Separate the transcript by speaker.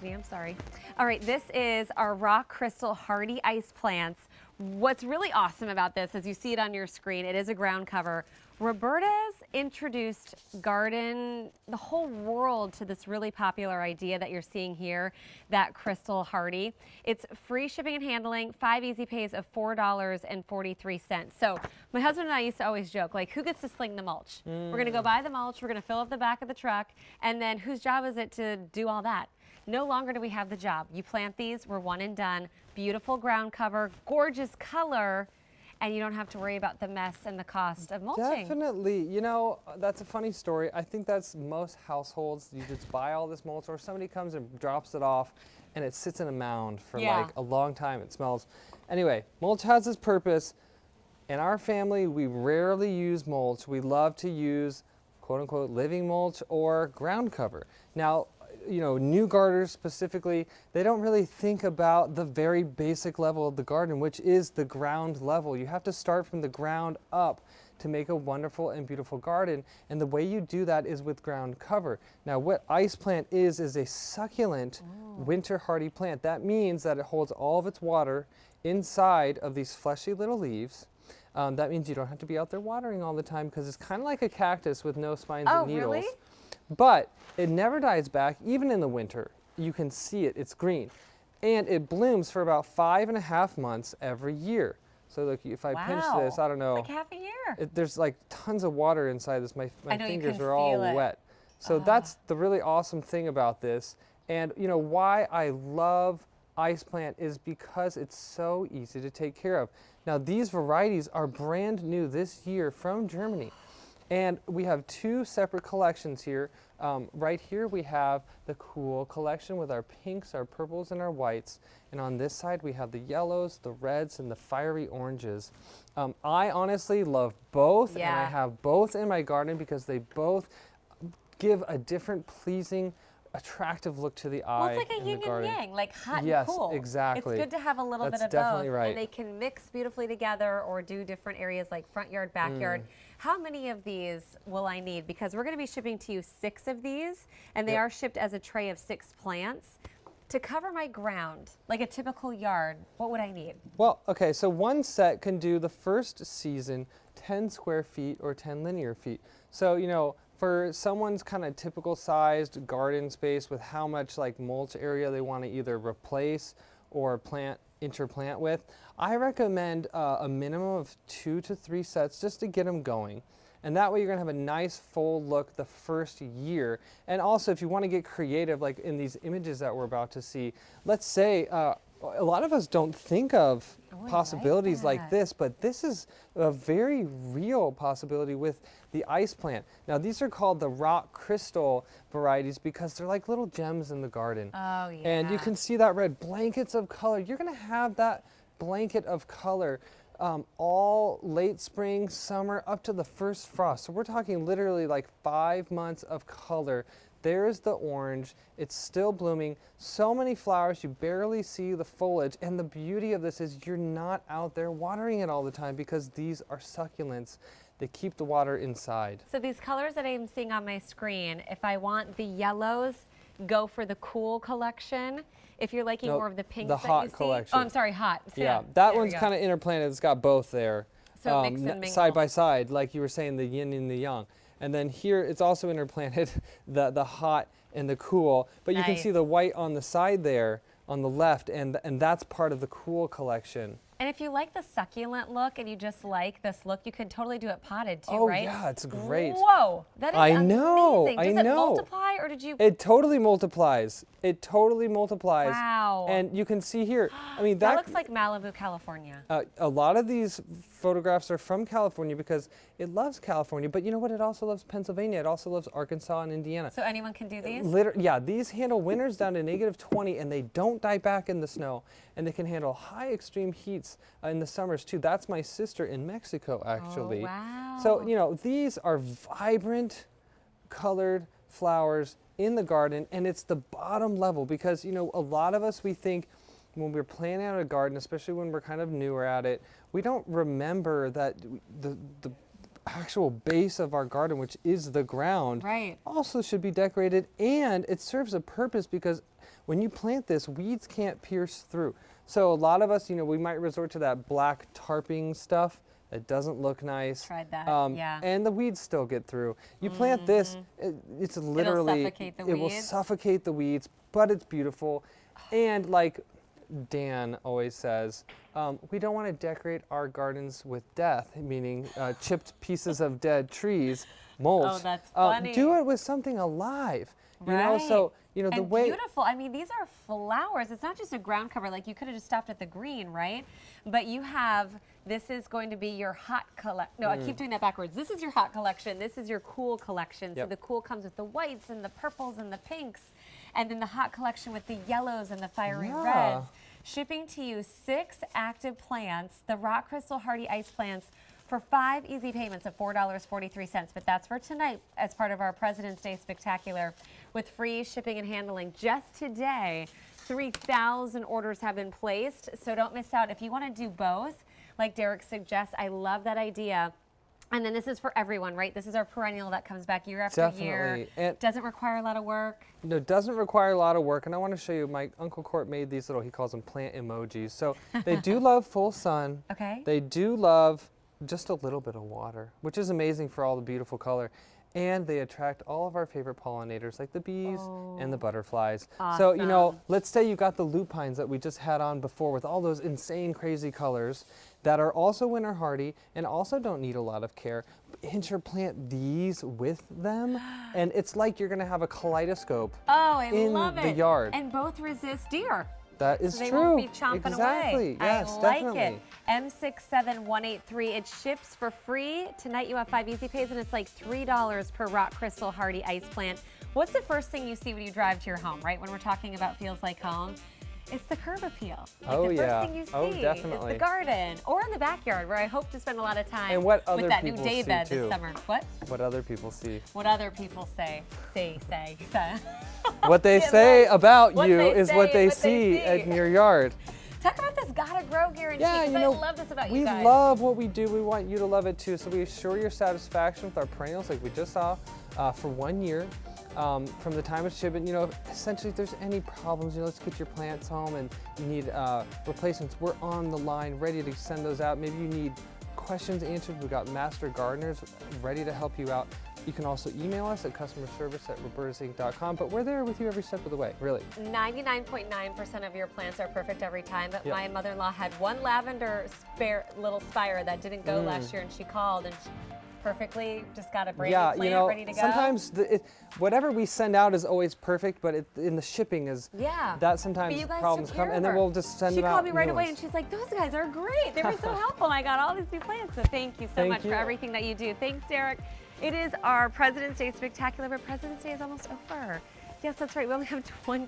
Speaker 1: me, I'm sorry. All right, this is our rock crystal hardy ice plants. What's really awesome about this, as you see it on your screen, it is a ground cover. Roberta's introduced the whole world to this really popular idea that you're seeing here, that crystal hardy. It's free shipping and handling, 5 easy pays of $4.43. So my husband and I used to always joke, like, who gets to sling the mulch? We're gonna go buy the mulch, we're gonna fill up the back of the truck, and then whose job is it to do all that? No longer do we have the job. You plant these, we're one and done. Beautiful ground cover, gorgeous color, and you don't have to worry about the mess and the cost of mulching.
Speaker 2: Definitely. You know, that's a funny story. I think that's most households. You just buy all this mulch, or somebody comes and drops it off, and it sits in a mound for like a long time. It smells. Anyway, mulch has its purpose. In our family, we rarely use mulch. We love to use quote unquote living mulch or ground cover. Now, you know, new gardeners specifically, they don't really think about the very basic level of the garden, which is the ground level. You have to start from the ground up to make a wonderful and beautiful garden. And the way you do that is with ground cover. Now, what ice plant is a succulent winter hardy plant. That means that it holds all of its water inside of these fleshy little leaves. That means you don't have to be out there watering all the time, because it's kind of like a cactus with no spines and needles. Really? But it never dies back, even in the winter. You can see it, it's green. And it blooms for about 5.5 months every year. So look, if I pinch this, I don't know.
Speaker 1: It's like half a year.
Speaker 2: There's like tons of water inside this. My fingers are all wet. So that's the really awesome thing about this. And you know why I love ice plant is because it's so easy to take care of. Now these varieties are brand new this year from Germany. And we have 2 separate collections here. Right here we have the cool collection with our pinks, our purples, and our whites. And on this side we have the yellows, the reds, and the fiery oranges. I honestly love both, and I have both in my garden because they both give a different pleasing, attractive look to the eye.
Speaker 1: Well, it's like a yin and yang, like hot and cool.
Speaker 2: Yes, exactly.
Speaker 1: It's good to have a little bit of
Speaker 2: definitely
Speaker 1: both,
Speaker 2: right.
Speaker 1: and they can mix beautifully together or do different areas like front yard, backyard. How many of these will I need? Because we're going to be shipping to you 6 of these, and they are shipped as a tray of 6 plants. To cover my ground, like a typical yard, what would I need?
Speaker 2: Well, okay, so one set can do the first season 10 square feet or 10 linear feet. So, you know, for someone's kind of typical sized garden space with how much like mulch area they want to either replace or interplant with, I recommend a minimum of 2 to 3 sets just to get them going. And that way you're gonna have a nice full look the first year. And also if you want to get creative, like in these images that we're about to see, let's say a lot of us don't think of possibilities like this, but this is a very real possibility with the ice plant. Now these are called the rock crystal varieties because they're like little gems in the garden.
Speaker 1: Oh yeah.
Speaker 2: And you can see that red, blankets of color. You're gonna have that blanket of color all late spring, summer, up to the first frost. So we're talking literally like 5 months of color. There's the orange, it's still blooming, so many flowers, you barely see the foliage, and the beauty of this is you're not out there watering it all the time because these are succulents. They keep the water inside.
Speaker 1: So these colors that I'm seeing on my screen, if I want the yellows, go for the cool collection. If you're liking more of the pinks
Speaker 2: the
Speaker 1: that
Speaker 2: hot
Speaker 1: you see.
Speaker 2: collection.
Speaker 1: Oh, I'm sorry, hot. So
Speaker 2: yeah, that one's kind of interplanted, it's got both there.
Speaker 1: So mix and mingle.
Speaker 2: Side by side, like you were saying, the yin and the yang. And then here it's also interplanted, the hot and the cool, but you can see the white on the side there on the left, and that's part of the cool collection.
Speaker 1: And if you like the succulent look and you just like this look, you could totally do it potted too,
Speaker 2: oh,
Speaker 1: right?
Speaker 2: Yeah, it's great.
Speaker 1: Whoa, that is amazing. Does it multiply, or did you?
Speaker 2: It totally multiplies. It totally multiplies.
Speaker 1: Wow.
Speaker 2: And you can see here, I mean,
Speaker 1: that looks like Malibu, California.
Speaker 2: A lot of these photographs are from California because it loves California, but you know what? It also loves Pennsylvania. It also loves Arkansas and Indiana.
Speaker 1: So anyone can do these?
Speaker 2: Yeah, these handle winters down to -20, and they don't die back in the snow. And they can handle high extreme heats in the summers too. That's my sister in Mexico, actually.
Speaker 1: Oh, wow.
Speaker 2: So, you know, these are vibrant, colored flowers in the garden, and it's the bottom level because, you know, a lot of us, we think when we're planning out a garden, especially when we're kind of newer at it, we don't remember that the actual base of our garden, which is the ground, also should be decorated, and it serves a purpose because when you plant this, weeds can't pierce through. So a lot of us, you know, we might resort to that black tarping stuff. It doesn't look nice.
Speaker 1: Tried that, yeah.
Speaker 2: And the weeds still get through. You plant this, it's literally,
Speaker 1: It'll suffocate the
Speaker 2: it will
Speaker 1: weeds.
Speaker 2: suffocate the weeds, but it's beautiful. And like Dan always says, we don't want to decorate our gardens with death, meaning chipped pieces of dead trees, mulch.
Speaker 1: Oh, that's funny.
Speaker 2: Do it with something alive. You know, so you know the
Speaker 1: and
Speaker 2: way
Speaker 1: beautiful. I mean, these are flowers. It's not just a ground cover. Like you could have just stopped at the green, right? But you have. This is going to be your hot collection. No, I keep doing that backwards. This is your hot collection. This is your cool collection.
Speaker 2: Yep.
Speaker 1: So the cool comes with the whites and the purples and the pinks, and then the hot collection with the yellows and the fiery reds. Shipping to you 6 active plants, the rock crystal hardy ice plants, for 5 easy payments of $4.43. But that's for tonight as part of our President's Day Spectacular with free shipping and handling. Just today, 3,000 orders have been placed. So don't miss out. If you want to do both, like Derek suggests, I love that idea. And then this is for everyone, right? This is our perennial that comes back year after year.
Speaker 2: And
Speaker 1: doesn't require a lot of work.
Speaker 2: No, it doesn't require a lot of work. And I want to show you, my Uncle Court made these little, he calls them plant emojis. So they do love full sun.
Speaker 1: Okay.
Speaker 2: They do love just a little bit of water, which is amazing for all the beautiful color. And they attract all of our favorite pollinators like the bees and the butterflies.
Speaker 1: Awesome.
Speaker 2: So, you know, let's say you got the lupines that we just had on before with all those insane, crazy colors that are also winter hardy and also don't need a lot of care. Interplant these with them, and it's like you're gonna have a kaleidoscope in the yard.
Speaker 1: And both resist deer.
Speaker 2: That is
Speaker 1: so they
Speaker 2: true.
Speaker 1: won't be chomping
Speaker 2: Exactly.
Speaker 1: away.
Speaker 2: Yes,
Speaker 1: I like
Speaker 2: definitely.
Speaker 1: it. M67183. It ships for free. Tonight you have 5 easy pays, and it's like $3 per rock crystal hardy ice plant. What's the first thing you see when you drive to your home, right? When we're talking about feels like home, it's the curb appeal. Like the first thing you see
Speaker 2: definitely.
Speaker 1: is the garden or in the backyard, where I hope to spend a lot of time
Speaker 2: And what other
Speaker 1: with that new
Speaker 2: people
Speaker 1: day
Speaker 2: see,
Speaker 1: bed
Speaker 2: too.
Speaker 1: this summer. What?
Speaker 2: What other people see.
Speaker 1: What other people say. Say.
Speaker 2: What they say about
Speaker 1: What
Speaker 2: you
Speaker 1: they
Speaker 2: is
Speaker 1: say
Speaker 2: what
Speaker 1: is
Speaker 2: they
Speaker 1: what they
Speaker 2: see
Speaker 1: see.
Speaker 2: in your yard.
Speaker 1: Talk about this gotta grow guarantee.
Speaker 2: Yeah, you know,
Speaker 1: I love this about you guys.
Speaker 2: We love what we do. We want you to love it too. So we assure your satisfaction with our perennials, like we just saw, for 1 year. From the time of shipment, you know, essentially if there's any problems, you know, let's get your plants home and you need replacements, we're on the line ready to send those out. Maybe you need questions answered. We've got master gardeners ready to help you out. You can also email us at customerservice@robertasinc.com, but we're there with you every step of the way, really.
Speaker 1: 99.9% of your plants are perfect every time, but my mother-in-law had one lavender little spire that didn't go last year, and she called and she perfectly just got a brand new plant
Speaker 2: you know,
Speaker 1: ready to go.
Speaker 2: sometimes whatever we send out is always perfect, but in the shipping is that sometimes problems come, and then we'll just send them out.
Speaker 1: She called me right away and she's like, those guys are great. They were so helpful. I got all these new plants. So thank you so much for everything that you do. Thanks, Derek. It is our President's Day Spectacular, but President's Day is almost over. Yes, that's right. We only have 20